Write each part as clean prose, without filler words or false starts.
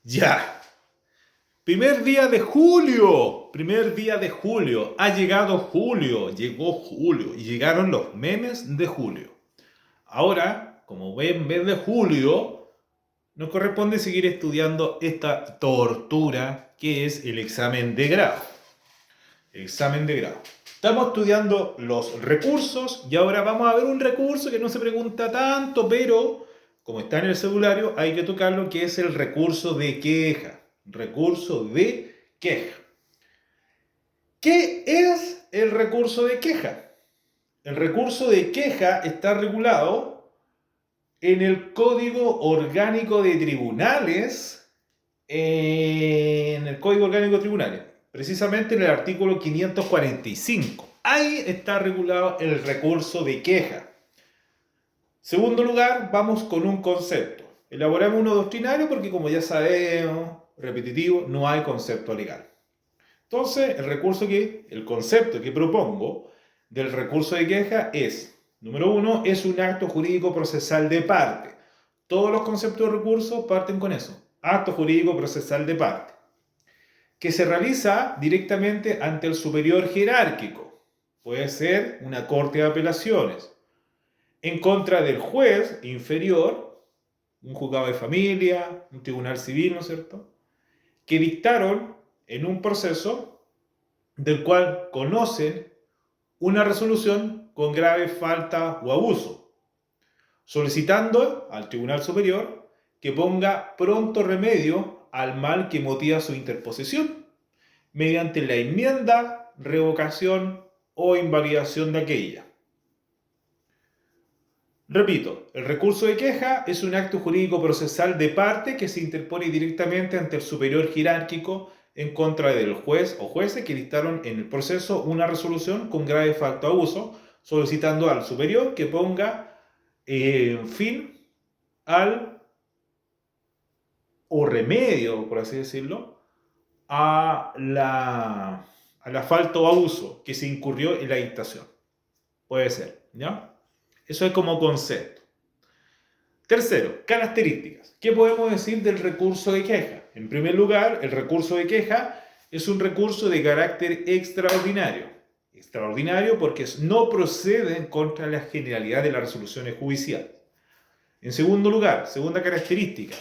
Ya. Primer día de julio. Primer día de julio. Ha llegado julio. Llegó julio. Y llegaron los memes de julio. Ahora, como ven, mes de julio, nos corresponde seguir estudiando esta tortura que es el examen de grado. Examen de grado. Estamos estudiando los recursos y ahora vamos a ver un recurso que no se pregunta tanto, pero como está en el cedulario hay que tocarlo, que es el recurso de queja. Recurso de queja. ¿Qué es el recurso de queja? El recurso de queja está regulado en el Código Orgánico de Tribunales, precisamente en el artículo 545. Ahí está regulado el recurso de queja. Segundo lugar, vamos con un concepto. Elaboramos uno doctrinario porque, como ya sabemos, repetitivo, no hay concepto legal. Entonces, el concepto que propongo del recurso de queja es, número uno, es un acto jurídico procesal de parte. Todos los conceptos de recurso parten con eso. Acto jurídico procesal de parte. Que se realiza directamente ante el superior jerárquico. Puede ser una corte de apelaciones. En contra del juez inferior, un juzgado de familia, un tribunal civil, ¿no es cierto?, que dictaron en un proceso del cual conocen una resolución con grave falta o abuso, solicitando al tribunal superior que ponga pronto remedio al mal que motiva su interposición, mediante la enmienda, revocación o invalidación de aquella. Repito, el recurso de queja es un acto jurídico procesal de parte que se interpone directamente ante el superior jerárquico en contra del juez o jueces que dictaron en el proceso una resolución con grave falta o abuso, solicitando al superior que ponga fin al o remedio, por así decirlo, a la falta o abuso que se incurrió en la dictación. Puede ser, ¿ya? Eso es como concepto. Tercero, características. ¿Qué podemos decir del recurso de queja? En primer lugar, el recurso de queja es un recurso de carácter extraordinario. Extraordinario porque no procede en contra de la generalidad de las resoluciones judiciales. En segundo lugar, segunda característica,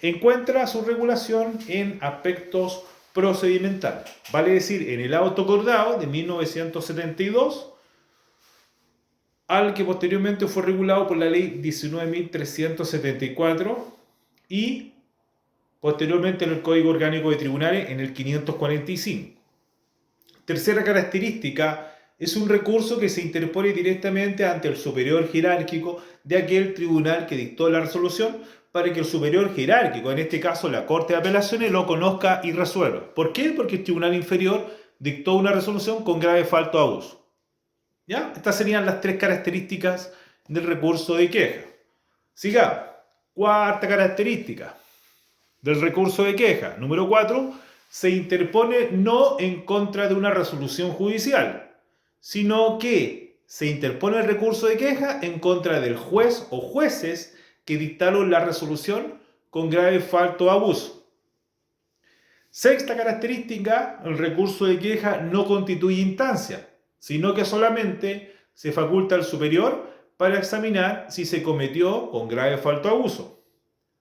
encuentra su regulación en aspectos procedimentales. Vale decir, en el auto acordado de 1972, al que posteriormente fue regulado por la ley 19.374 y posteriormente en el Código Orgánico de Tribunales en el 545. Tercera característica, es un recurso que se interpone directamente ante el superior jerárquico de aquel tribunal que dictó la resolución, para que el superior jerárquico, en este caso la Corte de Apelaciones, lo conozca y resuelva. ¿Por qué? Porque el tribunal inferior dictó una resolución con grave falta o abuso. ¿Ya? Estas serían las tres características del recurso de queja. Sigamos. Cuarta característica del recurso de queja. Número 4. Se interpone no en contra de una resolución judicial, sino que se interpone el recurso de queja en contra del juez o jueces que dictaron la resolución con grave falta o abuso. Sexta característica, el recurso de queja no constituye instancia, sino que solamente se faculta al superior para examinar si se cometió con grave falta o abuso.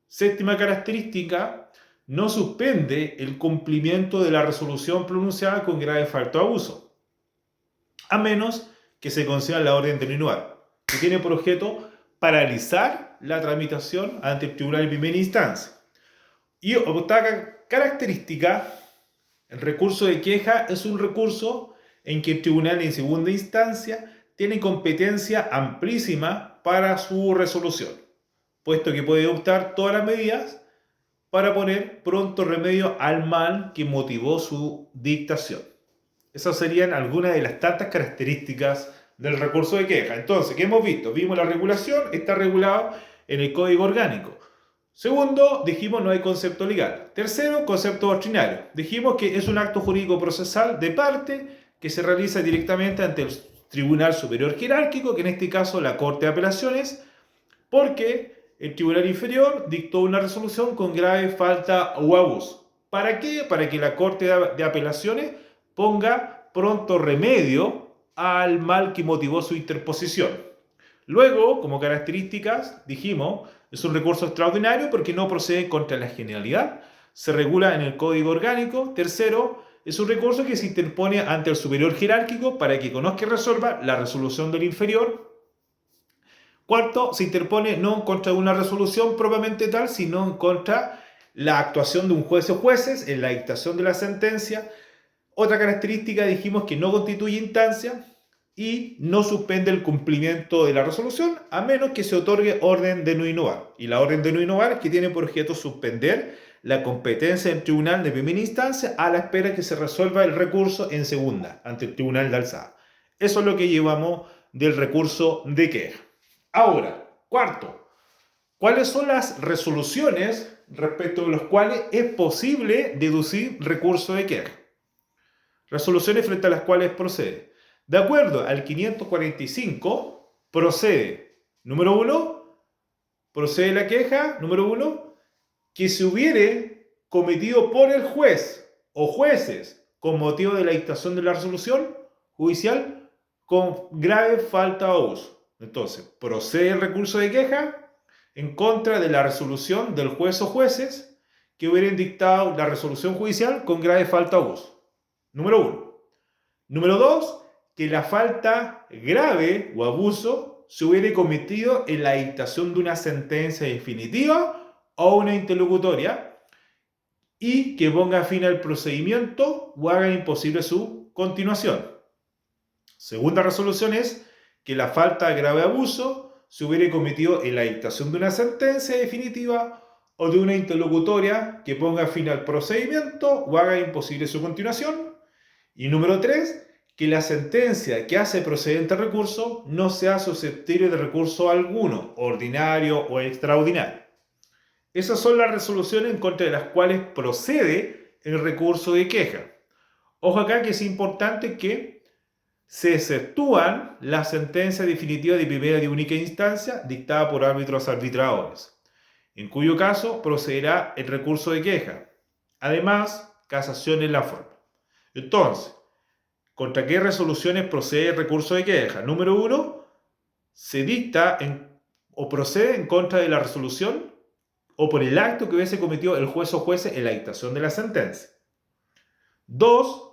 Séptima característica, no suspende el cumplimiento de la resolución pronunciada con grave falta o abuso, a menos que se conceda la orden de nulinar, que tiene por objeto paralizar la tramitación ante el tribunal de primera instancia. Y octava característica, el recurso de queja es un recurso en que el tribunal en segunda instancia tiene competencia amplísima para su resolución, puesto que puede adoptar todas las medidas para poner pronto remedio al mal que motivó su dictación. Esas serían algunas de las tantas características del recurso de queja. Entonces, ¿qué hemos visto? Vimos la regulación, está regulado en el Código Orgánico. Segundo, dijimos no hay concepto legal. Tercero, concepto doctrinario. Dijimos que es un acto jurídico procesal de parte que se realiza directamente ante el Tribunal Superior Jerárquico, que en este caso la Corte de Apelaciones, porque el Tribunal Inferior dictó una resolución con grave falta o abuso. ¿Para qué? Para que la Corte de Apelaciones ponga pronto remedio al mal que motivó su interposición. Luego, como características, dijimos, es un recurso extraordinario porque no procede contra la generalidad, se regula en el Código Orgánico. Tercero, es un recurso que se interpone ante el superior jerárquico para que conozca y resuelva la resolución del inferior. Cuarto, se interpone no en contra de una resolución propiamente tal, sino en contra la actuación de un juez o jueces en la dictación de la sentencia. Otra característica, dijimos que no constituye instancia y no suspende el cumplimiento de la resolución a menos que se otorgue orden de no innovar. Y la orden de no innovar es que tiene por objeto suspender la competencia del tribunal de primera instancia a la espera que se resuelva el recurso en segunda ante el tribunal de alzada. Eso es lo que llevamos del recurso de queja. Ahora, cuarto, ¿cuáles son las resoluciones respecto de las cuales es posible deducir recurso de queja? Resoluciones frente a las cuales procede. De acuerdo al 545, procede, número 1, procede la queja, número 1, que se hubiere cometido por el juez o jueces con motivo de la dictación de la resolución judicial con grave falta o abuso. Entonces, procede el recurso de queja en contra de la resolución del juez o jueces que hubieran dictado la resolución judicial con grave falta o abuso. Número 1. Número 2, que la falta grave o abuso se hubiera cometido en la dictación de una sentencia definitiva o una interlocutoria y que ponga fin al procedimiento o haga imposible su continuación. Segunda resolución es que la falta grave o abuso se hubiera cometido en la dictación de una sentencia definitiva o de una interlocutoria que ponga fin al procedimiento o haga imposible su continuación. Y número 3, que la sentencia que hace procedente el recurso no sea susceptible de recurso alguno, ordinario o extraordinario. Esas son las resoluciones en contra de las cuales procede el recurso de queja. Ojo acá que es importante que se exceptúan las sentencias definitivas de primera y única instancia dictadas por árbitros arbitradores, en cuyo caso procederá el recurso de queja. Además, casación en la forma. Entonces, ¿contra qué resoluciones procede el recurso de queja? Número 1, se dicta o procede en contra de la resolución o por el acto que hubiese cometido el juez o jueces en la dictación de la sentencia. 2,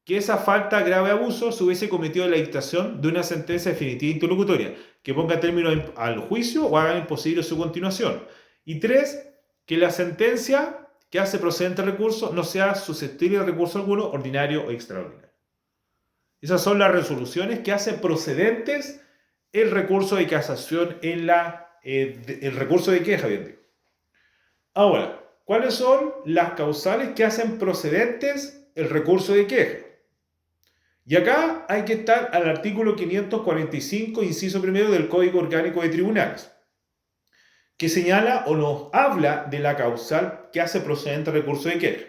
que esa falta grave abuso se hubiese cometido en la dictación de una sentencia definitiva interlocutoria que ponga término al juicio o haga imposible su continuación. Y 3, que la sentencia que hace procedente el recurso no sea susceptible de recurso alguno, ordinario o extraordinario. Esas son las resoluciones que hacen procedentes el recurso de casación en el recurso de queja, bien digo. Ahora, ¿cuáles son las causales que hacen procedentes el recurso de queja? Y acá hay que estar al artículo 545, inciso primero del Código Orgánico de Tribunales, que señala o nos habla de la causal que hace procedente el recurso de queja.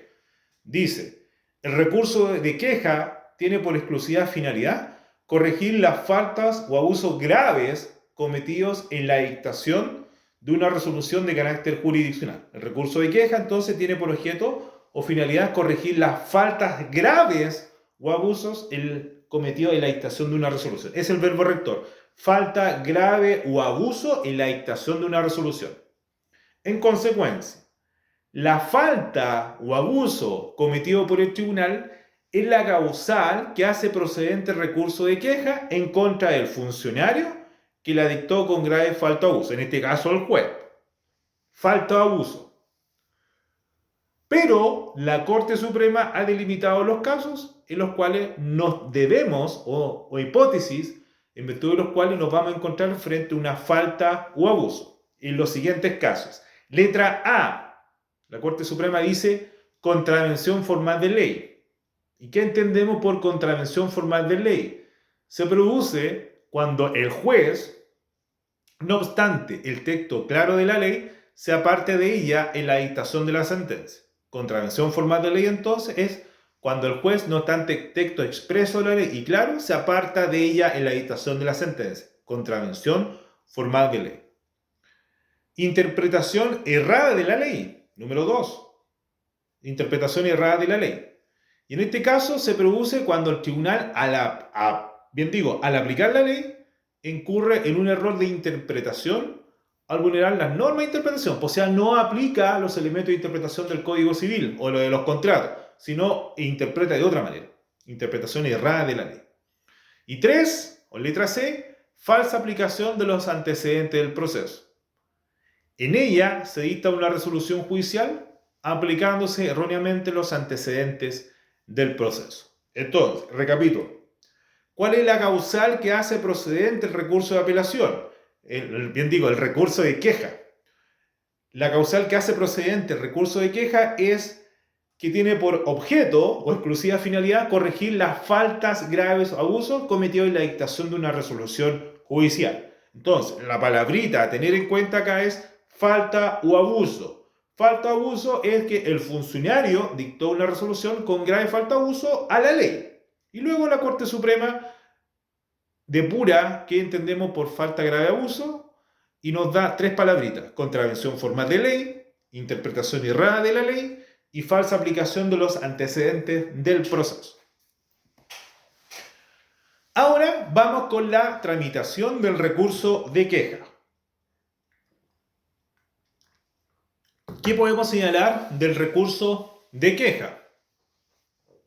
Dice, el recurso de queja tiene por exclusiva finalidad corregir las faltas o abusos graves cometidos en la dictación de una resolución de carácter jurisdiccional. El recurso de queja entonces tiene por objeto o finalidad corregir las faltas graves o abusos cometidos en la dictación de una resolución. Es el verbo rector. Falta grave o abuso en la dictación de una resolución. En consecuencia, la falta o abuso cometido por el tribunal es la causal que hace procedente el recurso de queja en contra del funcionario que la dictó con grave falta o abuso. En este caso, el juez. Falta o abuso. Pero la Corte Suprema ha delimitado los casos en los cuales nos debemos, o hipótesis, en virtud de los cuales nos vamos a encontrar frente a una falta o abuso. En los siguientes casos. Letra A. La Corte Suprema dice contravención formal de ley. ¿Y qué entendemos por contravención formal de ley? Se produce cuando el juez, no obstante el texto claro de la ley, se aparte de ella en la dictación de la sentencia. Contravención formal de ley entonces es cuando el juez, no obstante texto expreso de la ley y claro, se aparta de ella en la dictación de la sentencia. Contravención formal de ley. Interpretación errada de la ley. Número 2. Interpretación errada de la ley. Y en este caso se produce cuando el tribunal, al aplicar la ley, incurre en un error de interpretación al vulnerar las normas de interpretación. O sea, no aplica los elementos de interpretación del Código Civil o lo de los contratos, sino interpreta de otra manera. Interpretación errada de la ley. Y 3, o letra C, falsa aplicación de los antecedentes del proceso. En ella se dicta una resolución judicial aplicándose erróneamente los antecedentes del proceso. Entonces, recapitulo. ¿Cuál es la causal que hace procedente el recurso de apelación? El recurso de queja. La causal que hace procedente el recurso de queja es que tiene por objeto o exclusiva finalidad corregir las faltas, graves o abusos cometidos en la dictación de una resolución judicial. Entonces, la palabrita a tener en cuenta acá es falta o abuso. Falta o abuso es que el funcionario dictó una resolución con grave falta o abuso a la ley. Y luego la Corte Suprema depura qué entendemos por falta, grave abuso y nos da 3 palabritas: contravención formal de ley, interpretación errada de la ley y falsa aplicación de los antecedentes del proceso. Ahora vamos con la tramitación del recurso de queja. ¿Qué podemos señalar del recurso de queja?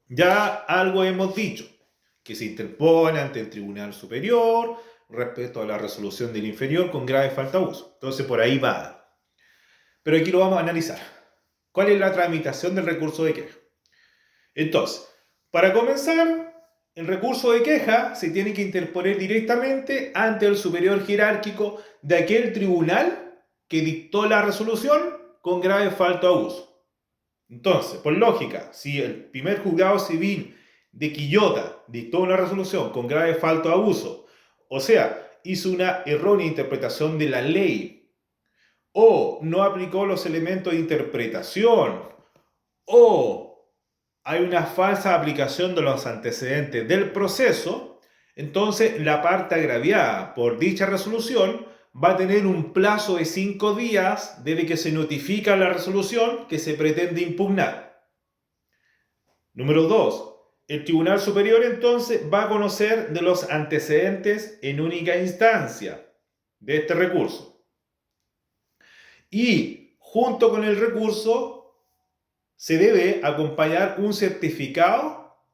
Ya algo hemos dicho, que se interpone ante el Tribunal Superior respecto a la resolución del inferior con grave falta de uso. Entonces por ahí va. Pero aquí lo vamos a analizar. ¿Cuál es la tramitación del recurso de queja? Entonces, para comenzar, el recurso de queja se tiene que interponer directamente ante el superior jerárquico de aquel tribunal que dictó la resolución con grave falta de uso. Entonces, por lógica, si el primer juzgado civil de Quillota dictó una resolución con grave falta de abuso, o sea, hizo una errónea interpretación de la ley, o no aplicó los elementos de interpretación, o hay una falsa aplicación de los antecedentes del proceso, entonces la parte agraviada por dicha resolución va a tener un plazo de 5 días desde que se notifica la resolución que se pretende impugnar. Número 2. El Tribunal Superior entonces va a conocer de los antecedentes en única instancia de este recurso. Y junto con el recurso se debe acompañar un certificado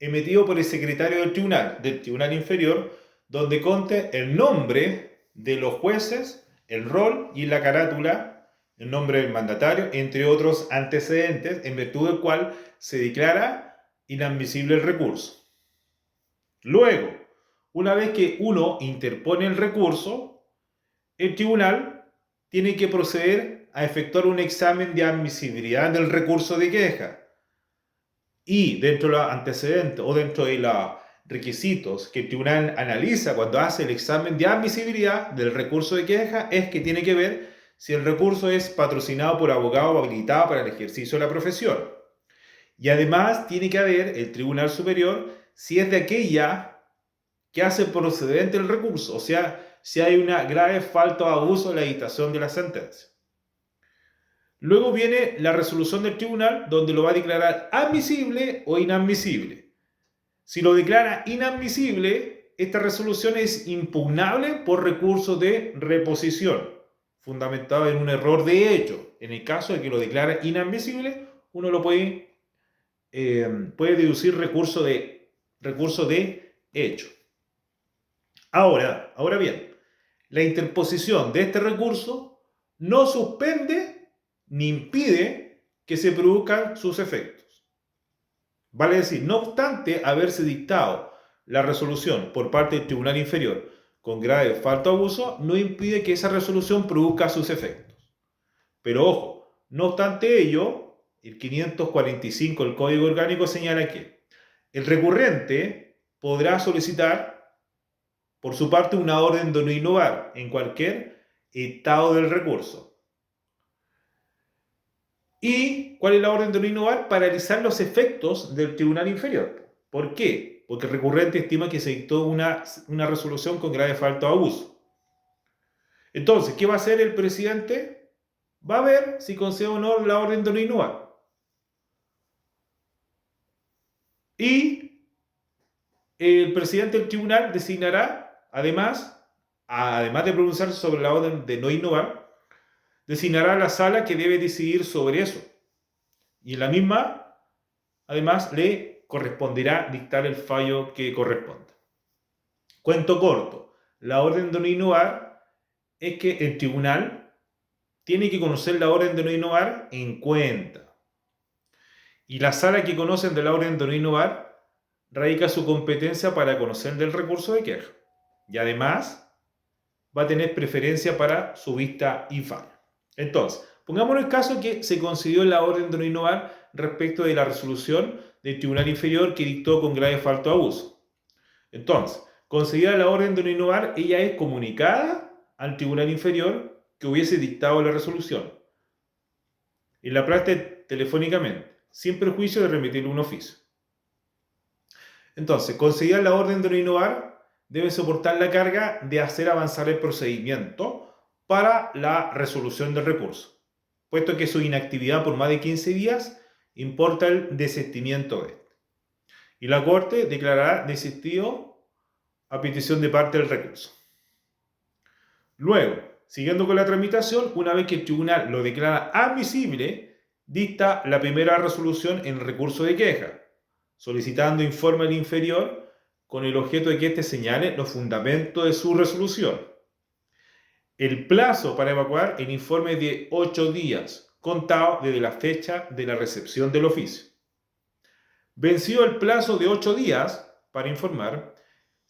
emitido por el secretario del Tribunal Inferior, donde conste el nombre de los jueces, el rol y la carátula, el nombre del mandatario, entre otros antecedentes, en virtud del cual se declara inadmisible el recurso. Luego, una vez que uno interpone el recurso, el tribunal tiene que proceder a efectuar un examen de admisibilidad del recurso de queja. Y dentro de los antecedentes o dentro de los requisitos que el tribunal analiza cuando hace el examen de admisibilidad del recurso de queja es que tiene que ver si el recurso es patrocinado por abogado o habilitado para el ejercicio de la profesión. Y además tiene que haber el Tribunal Superior si es de aquella que hace procedente el recurso, o sea, si hay una grave falta o abuso de la dictación de la sentencia. Luego viene la resolución del tribunal, donde lo va a declarar admisible o inadmisible. Si lo declara inadmisible, esta resolución es impugnable por recurso de reposición, fundamentado en un error de hecho. En el caso de que lo declara inadmisible, uno lo puede deducir recurso de hecho. Ahora bien, la interposición de este recurso no suspende ni impide que se produzcan sus efectos. Vale decir, no obstante haberse dictado la resolución por parte del Tribunal Inferior con grave falta o abuso, no impide que esa resolución produzca sus efectos. Pero ojo, no obstante ello, el 545 del Código Orgánico señala que el recurrente podrá solicitar por su parte una orden de no innovar en cualquier estado del recurso. ¿Y cuál es la orden de no innovar? Paralizar los efectos del Tribunal Inferior. ¿Por qué? Porque el recurrente estima que se dictó una resolución con grave falta o abuso. Entonces, ¿qué va a hacer el presidente? Va a ver si concede o no la orden de no innovar. Y el presidente del tribunal designará, además de pronunciarse sobre la orden de no innovar, designará la sala que debe decidir sobre eso. Y en la misma, además, le corresponderá dictar el fallo que corresponda. Cuento corto, la orden de no innovar es que el tribunal tiene que conocer la orden de no innovar en cuenta. Y la sala que conocen de la orden de no innovar radica su competencia para conocer del recurso de queja. Y además va a tener preferencia para su vista y fallo. Entonces, pongámonos el caso que se concedió la orden de no innovar respecto de la resolución del Tribunal Inferior que dictó con grave falta de abuso. Entonces, concedida la orden de no innovar, ella es comunicada al Tribunal Inferior que hubiese dictado la resolución. Y la parte telefónicamente, sin perjuicio de remitirle un oficio. Entonces, concedida la orden de no innovar, debe soportar la carga de hacer avanzar el procedimiento para la resolución del recurso, puesto que su inactividad por más de 15 días importa el desistimiento de este. Y la Corte declarará desistido a petición de parte del recurso. Luego, siguiendo con la tramitación, una vez que el tribunal lo declara admisible, dicta la primera resolución en el recurso de queja, solicitando informe al inferior con el objeto de que éste señale los fundamentos de su resolución. El plazo para evacuar el informe es de 8 días, contado desde la fecha de la recepción del oficio. Vencido el plazo de 8 días para informar,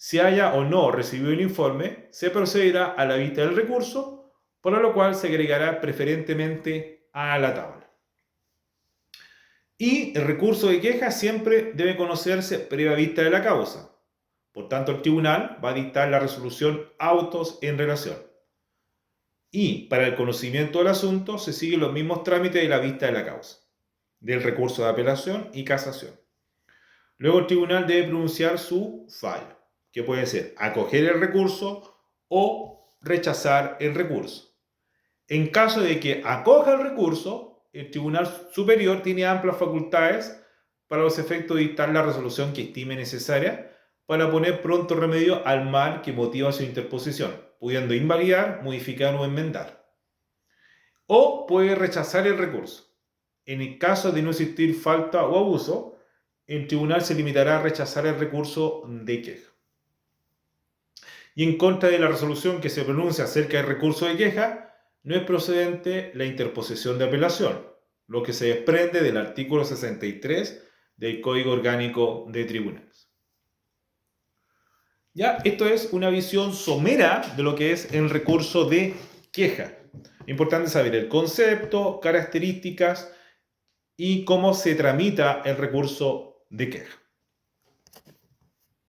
si haya o no recibido el informe, se procederá a la vista del recurso, por lo cual se agregará preferentemente a la tabla. Y el recurso de queja siempre debe conocerse previa vista de la causa. Por tanto, el tribunal va a dictar la resolución autos en relación. Y para el conocimiento del asunto se siguen los mismos trámites de la vista de la causa, del recurso de apelación y casación. Luego el tribunal debe pronunciar su fallo, que puede ser acoger el recurso o rechazar el recurso. En caso de que acoja el recurso, el Tribunal Superior tiene amplias facultades para los efectos de dictar la resolución que estime necesaria para poner pronto remedio al mal que motiva su interposición, pudiendo invalidar, modificar o enmendar. O puede rechazar el recurso. En el caso de no existir falta o abuso, el tribunal se limitará a rechazar el recurso de queja. Y en contra de la resolución que se pronuncia acerca del recurso de queja, no es procedente la interposición de apelación, lo que se desprende del artículo 63 del Código Orgánico de Tribunales. Ya, esto es una visión somera de lo que es el recurso de queja. Importante saber el concepto, características y cómo se tramita el recurso de queja.